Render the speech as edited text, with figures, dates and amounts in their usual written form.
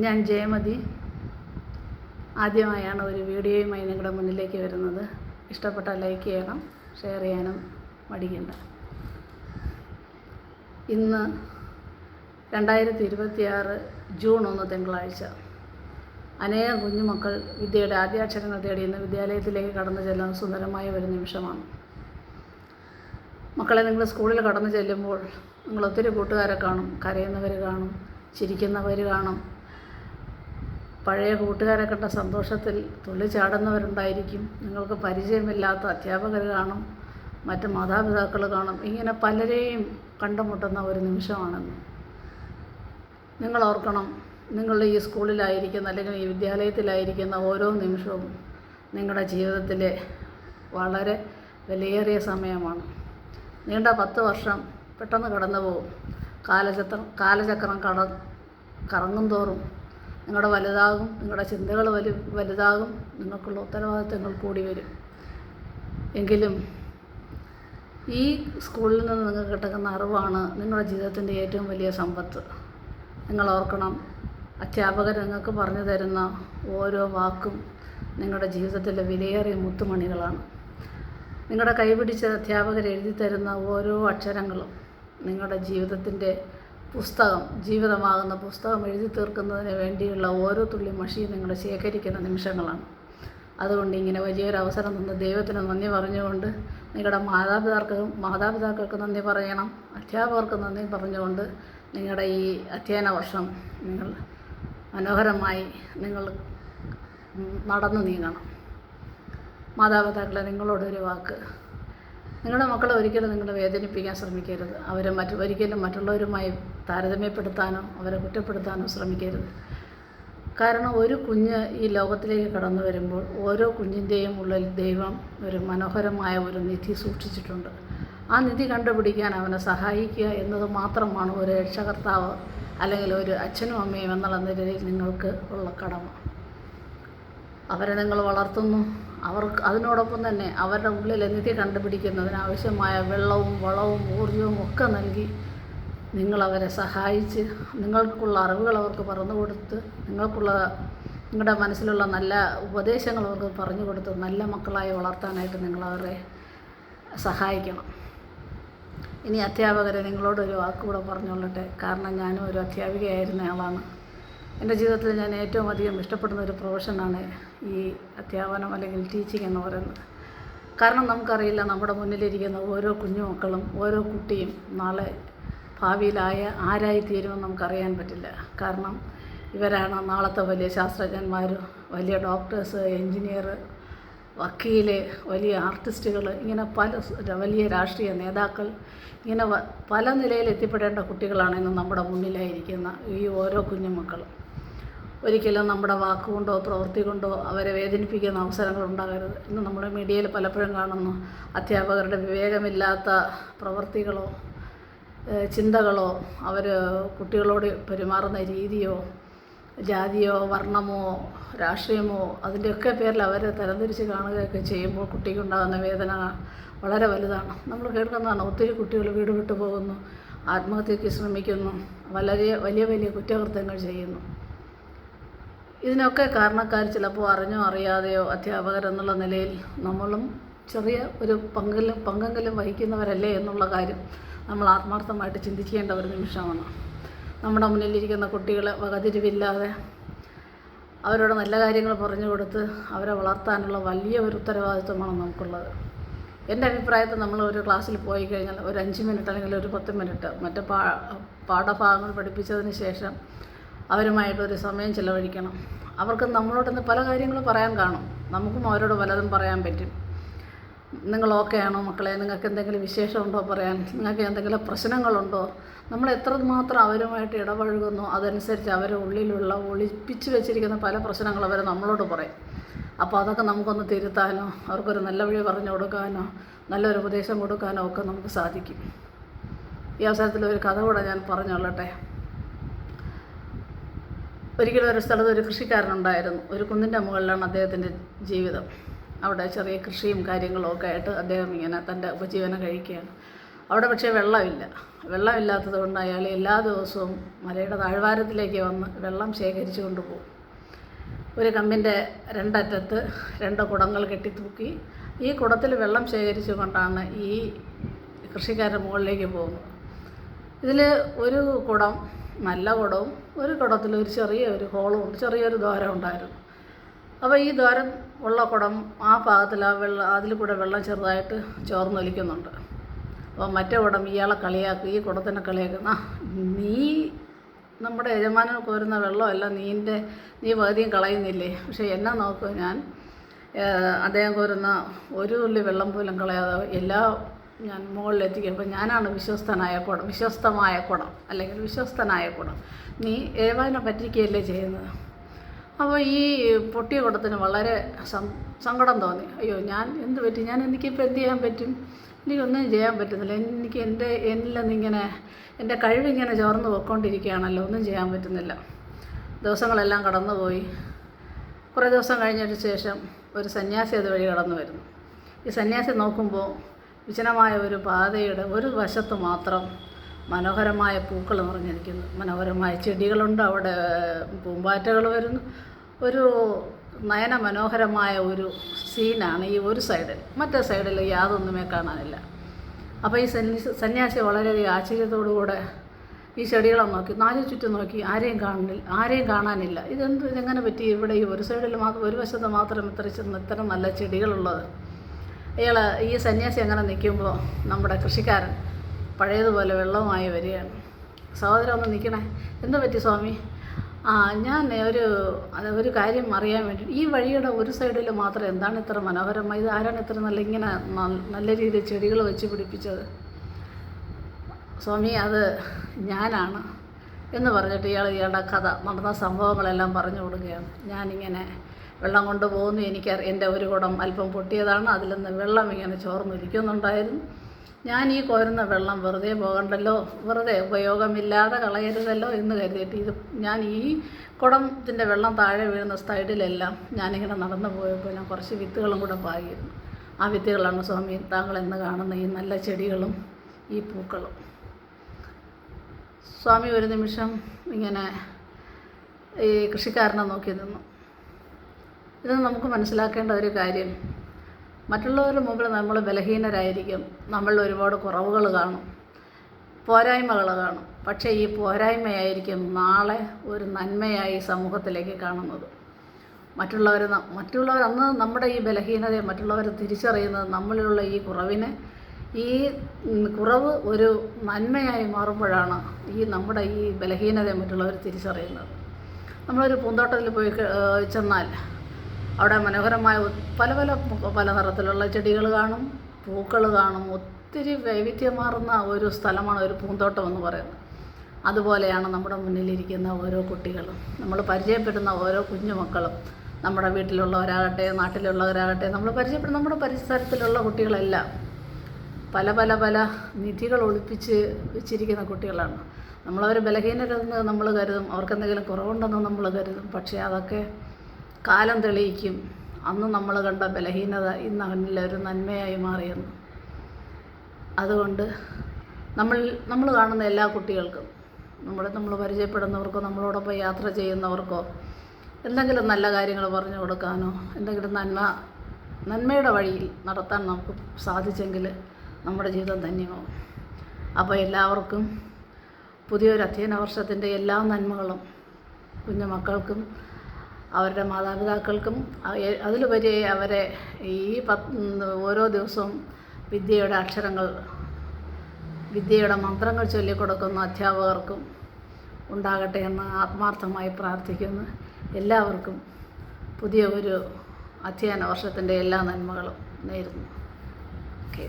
ഞാൻ ജയമതി. ആദ്യമായാണ് ഒരു വീഡിയോയുമായി നിങ്ങളുടെ മുന്നിലേക്ക് വരുന്നത്. ഇഷ്ടപ്പെട്ടാൽ ലൈക്ക് ചെയ്യണം, ഷെയർ ചെയ്യാനും മടിക്കണ്ട. ഇന്ന് 2026 ജൂൺ 1 തിങ്കളാഴ്ച. അനേകം കുഞ്ഞുമക്കൾ വിദ്യയുടെ ആദ്യാക്ഷരങ്ങൾ തേടി ഇന്ന് വിദ്യാലയത്തിലേക്ക് കടന്നു ചെല്ലുന്ന സുന്ദരമായ ഒരു നിമിഷമാണ്. മക്കളെ, നിങ്ങൾ സ്കൂളിൽ കടന്നു ചെല്ലുമ്പോൾ നിങ്ങൾ ഒത്തിരി കൂട്ടുകാരെ കാണും. കരയുന്നവർ കാണും, ചിരിക്കുന്നവർ കാണും, പഴയ കൂട്ടുകാരെ കണ്ട സന്തോഷത്തിൽ തുള്ളിച്ചാടുന്നവരുണ്ടായിരിക്കും. നിങ്ങൾക്ക് പരിചയമില്ലാത്ത അധ്യാപകർ കാണും, മറ്റ് മാതാപിതാക്കൾ കാണും. ഇങ്ങനെ പലരെയും കണ്ടുമുട്ടുന്ന ഒരു നിമിഷമാണെന്ന് നിങ്ങൾ ഓർക്കണം. നിങ്ങൾ ഈ സ്കൂളിലായിരിക്കുന്ന അല്ലെങ്കിൽ ഈ വിദ്യാലയത്തിലായിരിക്കുന്ന ഓരോ നിമിഷവും നിങ്ങളുടെ ജീവിതത്തിലെ വളരെ വിലയേറിയ സമയമാണ്. നീണ്ട 10 വർഷം പെട്ടെന്ന് കടന്നു പോകും. കാലചക്രം കറങ്ങും തോറും നിങ്ങളുടെ വലുതാകും, നിങ്ങളുടെ ചിന്തകൾ വലുതാകും, നിങ്ങൾക്കുള്ള ഉത്തരവാദിത്തങ്ങൾ കൂടി വരും. എങ്കിലും ഈ സ്കൂളിൽ നിന്ന് നിങ്ങൾക്ക് കിട്ടുന്ന അറിവാണ് നിങ്ങളുടെ ജീവിതത്തിൻ്റെ ഏറ്റവും വലിയ സമ്പത്ത്. നിങ്ങൾ ഓർക്കണം, അധ്യാപകർ നിങ്ങൾക്ക് പറഞ്ഞു തരുന്ന ഓരോ വാക്കും നിങ്ങളുടെ ജീവിതത്തിലെ വിലയേറിയ മുത്തുമണികളാണ്. നിങ്ങളുടെ കൈപിടിച്ച അധ്യാപകർ എഴുതി തരുന്ന ഓരോ അക്ഷരങ്ങളും നിങ്ങളുടെ ജീവിതത്തിൻ്റെ ജീവിതമാകുന്ന പുസ്തകം എഴുതി തീർക്കുന്നതിന് വേണ്ടിയുള്ള ഓരോ തുള്ളി മഷിയും നിങ്ങൾ ശേഖരിക്കുന്ന നിമിഷങ്ങളാണ്. അതുകൊണ്ട് ഇങ്ങനെ വലിയൊരു അവസരം തന്ന ദൈവത്തിന് നന്ദി പറഞ്ഞുകൊണ്ട്, നിങ്ങളുടെ മാതാപിതാക്കൾക്ക് നന്ദി പറയണം, അധ്യാപകർക്ക് നന്ദി പറഞ്ഞുകൊണ്ട് നിങ്ങളുടെ ഈ അധ്യയന വർഷം നിങ്ങൾ മനോഹരമായി നടന്നു നീങ്ങണം. മാതാപിതാക്കളെ, നിങ്ങളോടൊരു വാക്ക്: നിങ്ങളുടെ മക്കളെ ഒരിക്കലും നിങ്ങൾ വേദനിപ്പിക്കാൻ ശ്രമിക്കരുത്. അവരെ ഒരിക്കലും മറ്റുള്ളവരുമായി താരതമ്യപ്പെടുത്താനോ അവരെ കുറ്റപ്പെടുത്താനോ ശ്രമിക്കരുത്. കാരണം ഒരു കുഞ്ഞ് ഈ ലോകത്തിലേക്ക് കടന്നു വരുമ്പോൾ ഓരോ കുഞ്ഞിൻ്റെയും ഉള്ളിൽ ദൈവം ഒരു മനോഹരമായ ഒരു നിധി സൂക്ഷിച്ചിട്ടുണ്ട്. ആ നിധി കണ്ടുപിടിക്കാൻ അവനെ സഹായിക്കുക എന്നത് മാത്രമാണ് ഒരു രക്ഷകർത്താവ് അല്ലെങ്കിൽ ഒരു അച്ഛനും അമ്മയും എന്നുള്ള നിലയിൽ നിങ്ങൾക്ക് ഉള്ള കടമ. അവരെ നിങ്ങൾ വളർത്തുന്നു. അതിനോടൊപ്പം തന്നെ അവരുടെ ഉള്ളിലെ നിധി കണ്ടുപിടിക്കുന്നതിനാവശ്യമായ വെള്ളവും വളവും ഊർജവും ഒക്കെ നൽകി നിങ്ങളവരെ സഹായിച്ച്, നിങ്ങൾക്കുള്ള അറിവുകൾ അവർക്ക് പറഞ്ഞു കൊടുത്ത്, നിങ്ങളുടെ മനസ്സിലുള്ള നല്ല ഉപദേശങ്ങൾ അവർക്ക് പറഞ്ഞു കൊടുത്ത് നല്ല മക്കളായി വളർത്താനായിട്ട് നിങ്ങളവരെ സഹായിക്കണം. ഇനി അധ്യാപകരെ, നിങ്ങളോടൊരു വാക്കുകൂടെ പറഞ്ഞുകൊള്ളട്ടെ. കാരണം ഞാനും ഒരു അധ്യാപികയായിരുന്ന ആളാണ്. എൻ്റെ ജീവിതത്തിൽ ഞാൻ ഏറ്റവും അധികം ഇഷ്ടപ്പെടുന്ന ഒരു പ്രൊഫഷനാണ് ഈ അധ്യാപനം അല്ലെങ്കിൽ ടീച്ചിങ് എന്ന് പറയുന്നത്. കാരണം നമുക്കറിയില്ല, നമ്മുടെ മുന്നിലിരിക്കുന്ന ഓരോ കുഞ്ഞുമക്കളും ഓരോ കുട്ടിയും നാളെ ഭാവിയിലായ ആരായിത്തീരുമെന്ന് നമുക്കറിയാൻ പറ്റില്ല. കാരണം ഇവരാണ് നാളത്തെ വലിയ ശാസ്ത്രജ്ഞന്മാർ, വലിയ ഡോക്ടേഴ്സ്, എൻജിനീയർ, വക്കീല്, വലിയ ആർട്ടിസ്റ്റുകൾ, ഇങ്ങനെ വലിയ രാഷ്ട്രീയ നേതാക്കൾ, ഇങ്ങനെ പല നിലയിൽ എത്തിപ്പെടേണ്ട കുട്ടികളാണ് ഇന്ന് നമ്മുടെ മുന്നിലായിരിക്കുന്ന ഈ ഓരോ കുഞ്ഞുമക്കളും. ഒരിക്കലും നമ്മുടെ വാക്കുകൊണ്ടോ പ്രവൃത്തി കൊണ്ടോ അവരെ വേദനിപ്പിക്കുന്ന അവസരങ്ങൾ ഉണ്ടാകരുത്. ഇന്ന് നമ്മുടെ മീഡിയയിൽ പലപ്പോഴും കാണുന്നു അധ്യാപകരുടെ വിവേകമില്ലാത്ത പ്രവൃത്തികളോ ചിന്തകളോ അവർ കുട്ടികളോട് പെരുമാറുന്ന രീതിയോ ജാതിയോ വർണ്ണമോ രാഷ്ട്രീയമോ അതിൻ്റെയൊക്കെ പേരിൽ അവരെ തരംതിരിച്ച് കാണുകയൊക്കെ ചെയ്യുമ്പോൾ കുട്ടിക്കുണ്ടാകുന്ന വേദന വളരെ വലുതാണ്. നമ്മൾ കേൾക്കുന്നതാണ്, ഒത്തിരി കുട്ടികൾ വീട് വിട്ടു പോകുന്നു, ആത്മഹത്യയ്ക്ക് ശ്രമിക്കുന്നു, വലിയ വലിയ കുറ്റകൃത്യങ്ങൾ ചെയ്യുന്നു. ഇതിനൊക്കെ കാരണക്കാർ ചിലപ്പോൾ അറിഞ്ഞോ അറിയാതെയോ അധ്യാപകരെന്നുള്ള നിലയിൽ നമ്മളും ചെറിയ ഒരു പങ്കെങ്കിലും വഹിക്കുന്നവരല്ലേ എന്നുള്ള കാര്യം നമ്മൾ ആത്മാർത്ഥമായിട്ട് ചിന്തിക്കേണ്ട ഒരു നിമിഷമാണ്. നമ്മുടെ മുന്നിലിരിക്കുന്ന കുട്ടികളെ വകതിരിവില്ലാതെ അവരോട് നല്ല കാര്യങ്ങൾ പറഞ്ഞു കൊടുത്ത് അവരെ വളർത്താനുള്ള വലിയ ഒരു ഉത്തരവാദിത്വമാണ് നമുക്കുള്ളത്. എൻ്റെ അഭിപ്രായത്തിൽ നമ്മൾ ഒരു ക്ലാസ്സിൽ പോയി കഴിഞ്ഞാൽ ഒരു 5 മിനിറ്റ് അല്ലെങ്കിൽ ഒരു 10 മിനിറ്റ് മറ്റ് പാഠഭാഗങ്ങൾ പഠിപ്പിച്ചതിന് ശേഷം അവരുമായിട്ടൊരു സമയം ചിലവഴിക്കണം. അവർക്ക് നമ്മളോടൊന്ന് പല കാര്യങ്ങൾ പറയാൻ കാണും, നമുക്കും അവരോട് പലതും പറയാൻ പറ്റും. നിങ്ങൾ ഓക്കെ ആണോ മക്കളെ? നിങ്ങൾക്ക് എന്തെങ്കിലും വിശേഷമുണ്ടോ പറയാൻ? നിങ്ങൾക്ക് എന്തെങ്കിലും പ്രശ്നങ്ങളുണ്ടോ? നമ്മൾ എത്രമാത്രം അവരുമായിട്ട് ഇടപഴകുന്നു അതനുസരിച്ച് അവരുടെ ഉള്ളിലുള്ള ഒളിപ്പിച്ച് വെച്ചിരിക്കുന്ന പല പ്രശ്നങ്ങൾ അവർ നമ്മളോട് പറയും. അപ്പോൾ അതൊക്കെ നമുക്കൊന്ന് തിരുത്താനോ അവർക്കൊരു നല്ല വഴി പറഞ്ഞു കൊടുക്കാനോ നല്ലൊരു ഉപദേശം കൊടുക്കാനോ ഒക്കെ നമുക്ക് സാധിക്കും. ഈ അവസരത്തിൽ ഒരു കഥ കൂടെ ഞാൻ പറഞ്ഞുകൊള്ളട്ടെ. ഒരിക്കലും ഒരു സ്ഥലത്ത് ഒരു കൃഷിക്കാരനുണ്ടായിരുന്നു. ഒരു കുന്നിൻ്റെ മുകളിലാണ് അദ്ദേഹത്തിൻ്റെ ജീവിതം. അവിടെ ചെറിയ കൃഷിയും കാര്യങ്ങളും ഒക്കെ ആയിട്ട് അദ്ദേഹം ഇങ്ങനെ തൻ്റെ ഉപജീവനം കഴിക്കുകയാണ്. അവിടെ പക്ഷേ വെള്ളമില്ലാത്തത് കൊണ്ട് അയാൾ എല്ലാ ദിവസവും മലയുടെ താഴ്വാരത്തിലേക്ക് വന്ന് വെള്ളം ശേഖരിച്ചു കൊണ്ടുപോകും. ഒരു കമ്പിൻ്റെ രണ്ടറ്റത്ത് 2 കുടങ്ങൾ കെട്ടിത്തൂക്കി ഈ കുടത്തിൽ വെള്ളം ശേഖരിച്ചു കൊണ്ടാണ് ഈ കൃഷിക്കാരൻ മുകളിലേക്ക് പോകുന്നത്. ഇതിൽ ഒരു കുടം നല്ല കുടവും ഒരു കുടത്തിൽ ഒരു ചെറിയൊരു ഹോളും ഉണ്ട്, ചെറിയൊരു ദ്വാരം ഉണ്ടായിരുന്നു. അപ്പോൾ ഈ ദ്വാരം ഉള്ള കുടം ആ ഭാഗത്തിൽ അതിൽ കൂടെ വെള്ളം ചെറുതായിട്ട് ചോർന്നൊലിക്കുന്നുണ്ട്. അപ്പോൾ മറ്റേ കുടം ഇയാളെ കളിയാക്കും, ഈ കുടത്തിനെ കളിയാക്കുന്ന, നീ നമ്മുടെ യജമാനൻ കോരുന്ന വെള്ളമല്ല, നീ പകുതിയും കളയുന്നില്ലേ, പക്ഷേ എന്നെ നോക്കുക, ഞാൻ അദ്ദേഹം കോരുന്ന ഒരു തുള്ളി വെള്ളം പോലും കളയാതെ ഞാൻ മുകളിലെത്തിക്കും. അപ്പോൾ ഞാനാണ് വിശ്വസ്തമായ കുടം അല്ലെങ്കിൽ വിശ്വസ്തനായ കുടം, നീ യജമാനെ പറ്റിക്കുകയല്ലേ ചെയ്യുന്നത്. അപ്പോൾ ഈ പൊട്ടിയ കുടത്തിന് വളരെ സങ്കടം തോന്നി. അയ്യോ, ഞാൻ എന്ത് പറ്റി, എനിക്കിപ്പോൾ എന്ത് ചെയ്യാൻ പറ്റും, എനിക്കൊന്നും ചെയ്യാൻ പറ്റുന്നില്ല, എനിക്ക് എന്നിലെന്നിങ്ങനെ എൻ്റെ കഴിവിങ്ങനെ ചോർന്ന് പോയിക്കൊണ്ടിരിക്കുകയാണല്ലോ, ഒന്നും ചെയ്യാൻ പറ്റുന്നില്ല. ദിവസങ്ങളെല്ലാം കടന്നുപോയി. കുറേ ദിവസം കഴിഞ്ഞതിന് ശേഷം ഒരു സന്യാസി അതുവഴി കടന്നു വരുന്നു. ഈ സന്യാസി നോക്കുമ്പോൾ വിജനമായ ഒരു പാതയുടെ ഒരു വശത്ത് മാത്രം മനോഹരമായ പൂക്കൾ നിറഞ്ഞിരിക്കുന്നു, മനോഹരമായ ചെടികളുണ്ട്, അവിടെ പൂമ്പാറ്റകൾ വരുന്നു. ഒരു നയന മനോഹരമായ ഒരു സീനാണ് ഈ ഒരു സൈഡിൽ. മറ്റേ സൈഡിൽ യാതൊന്നുമേ കാണാനില്ല. അപ്പോൾ ഈ സന്യാസി വളരെയധികം ആശ്ചര്യത്തോടുകൂടെ ഈ ചെടികളെ നോക്കി, 4 ചുറ്റും നോക്കി, ആരെയും കാണാനില്ല. ഇതെങ്ങനെ പറ്റി ഇവിടെ ഈ ഒരു സൈഡിൽ ഒരു വശത്ത് മാത്രം ഇത്ര നല്ല ചെടികളുള്ളത്. ഈ സന്യാസി അങ്ങനെ നിൽക്കുമ്പോൾ നമ്മുടെ കൃഷിക്കാരൻ പഴയതുപോലെ വെള്ളവുമായി വരികയാണ്. സഹോദരൻ ഒന്ന് നിൽക്കണേ, എന്താ പറ്റി സ്വാമി? ഞാൻ ഒരു കാര്യം അറിയാൻ വേണ്ടി, ഈ വഴിയുടെ ഒരു സൈഡിൽ മാത്രം എന്താണ് ഇത്ര മനോഹരമായി, ഇത് ആരാണ് ഇത്ര നല്ല രീതിയിൽ ചെടികൾ വെച്ച് പിടിപ്പിച്ചത്? സ്വാമി, അത് ഞാനാണ് എന്ന് പറഞ്ഞിട്ട് ഇയാളുടെ കഥ, നടന്ന സംഭവങ്ങളെല്ലാം പറഞ്ഞു കൊടുക്കുകയാണ്. ഞാനിങ്ങനെ വെള്ളം കൊണ്ടുപോകുന്നു, എൻ്റെ ഒരു കുടം അല്പം പൊട്ടിയതാണ്, അതിൽ നിന്ന് വെള്ളം ഇങ്ങനെ ചോർന്നിരിക്കുന്നുണ്ടായിരുന്നു. ഞാൻ ഈ കോരുന്ന വെള്ളം വെറുതെ പോകണ്ടല്ലോ, വെറുതെ ഉപയോഗമില്ലാതെ കളയരുതല്ലോ എന്ന് കരുതിയിട്ട് ഞാൻ ഈ കുടത്തിൻ്റെ വെള്ളം താഴെ വീഴുന്ന സൈഡിലെല്ലാം ഞാനിങ്ങനെ നടന്നു പോയപ്പോൾ ഞാൻ കുറച്ച് വിത്തുകളും കൂടെ പാകിയിരുന്നു. ആ വിത്തുകളാണ് സ്വാമി താങ്കൾ എന്ന് കാണുന്ന ഈ നല്ല ചെടികളും ഈ പൂക്കളും. സ്വാമി ഒരു നിമിഷം ഇങ്ങനെ ഈ കൃഷിക്കാരനെ നോക്കി നിന്നു. ഇത് നമുക്ക് മനസ്സിലാക്കേണ്ട ഒരു കാര്യം, മറ്റുള്ളവരുടെ മുമ്പിൽ നമ്മൾ ബലഹീനരായിരിക്കും, നമ്മളിൽ ഒരുപാട് കുറവുകൾ കാണും, പോരായ്മകൾ കാണും. പക്ഷേ ഈ പോരായ്മയായിരിക്കും നാളെ ഒരു നന്മയായി സമൂഹത്തിലേക്ക് കാണുന്നത്. മറ്റുള്ളവർ അന്ന് നമ്മുടെ ഈ ബലഹീനതയെ മറ്റുള്ളവർ തിരിച്ചറിയുന്നത് നമ്മളിലുള്ള ഈ കുറവിനെ, ഈ കുറവ് ഒരു നന്മയായി മാറുമ്പോഴാണ് നമ്മുടെ ഈ ബലഹീനതയെ മറ്റുള്ളവർ തിരിച്ചറിയുന്നത്. നമ്മളൊരു പൂന്തോട്ടത്തിൽ പോയി ചെന്നാൽ അവിടെ മനോഹരമായ പല നിറത്തിലുള്ള ചെടികൾ കാണും, പൂക്കൾ കാണും. ഒത്തിരി വൈവിധ്യമാർന്ന ഒരു സ്ഥലമാണ് ഒരു പൂന്തോട്ടം എന്ന് പറയുന്നത്. അതുപോലെയാണ് നമ്മുടെ മുന്നിലിരിക്കുന്ന ഓരോ കുട്ടികളും, നമ്മൾ പരിചയപ്പെടുന്ന ഓരോ കുഞ്ഞുമക്കളും, നമ്മുടെ വീട്ടിലുള്ളവരാകട്ടെ നാട്ടിലുള്ളവരാകട്ടെ, നമ്മൾ പരിചയപ്പെടുന്ന നമ്മുടെ പരിസരത്തിലുള്ള കുട്ടികളെല്ലാം പല നിധികൾ ഒളിപ്പിച്ച് വെച്ചിരിക്കുന്ന കുട്ടികളാണ്. നമ്മളവർ ബലഹീനരെന്ന് നമ്മൾ കരുതും, അവർക്കെന്തെങ്കിലും കുറവുണ്ടെന്ന് നമ്മൾ കരുതും. പക്ഷേ അതൊക്കെ കാലം തെളിയിക്കും. അന്ന് നമ്മൾ കണ്ട ബലഹീനത ഇന്ന് അവനിലൊരു നന്മയായി മാറിയെന്ന്. അതുകൊണ്ട് നമ്മൾ കാണുന്ന എല്ലാ കുട്ടികൾക്കും, നമ്മൾ പരിചയപ്പെടുന്നവർക്കോ നമ്മളോടൊപ്പം യാത്ര ചെയ്യുന്നവർക്കോ എന്തെങ്കിലും നല്ല കാര്യങ്ങൾ പറഞ്ഞു കൊടുക്കാനോ എന്തെങ്കിലും നന്മയുടെ വഴിയിൽ നടത്താൻ നമുക്ക് സാധിച്ചെങ്കിൽ നമ്മുടെ ജീവിതം ധന്യമാവും. അപ്പോൾ എല്ലാവർക്കും പുതിയൊരു അധ്യയന വർഷത്തിൻ്റെ എല്ലാ നന്മകളും കുഞ്ഞുമക്കൾക്കും അവരുടെ മാതാപിതാക്കൾക്കും അതിലുപരി അവരെ ഈ ഓരോ ദിവസവും വിദ്യയുടെ മന്ത്രങ്ങൾ ചൊല്ലിക്കൊടുക്കുന്ന അധ്യാപകർക്കും ഉണ്ടാകട്ടെ എന്ന് ആത്മാർത്ഥമായി പ്രാർത്ഥിക്കുന്നു. എല്ലാവർക്കും പുതിയ ഒരു അധ്യയന വർഷത്തിൻ്റെ എല്ലാ നന്മകളും നേരുന്നു. ഓക്കെ.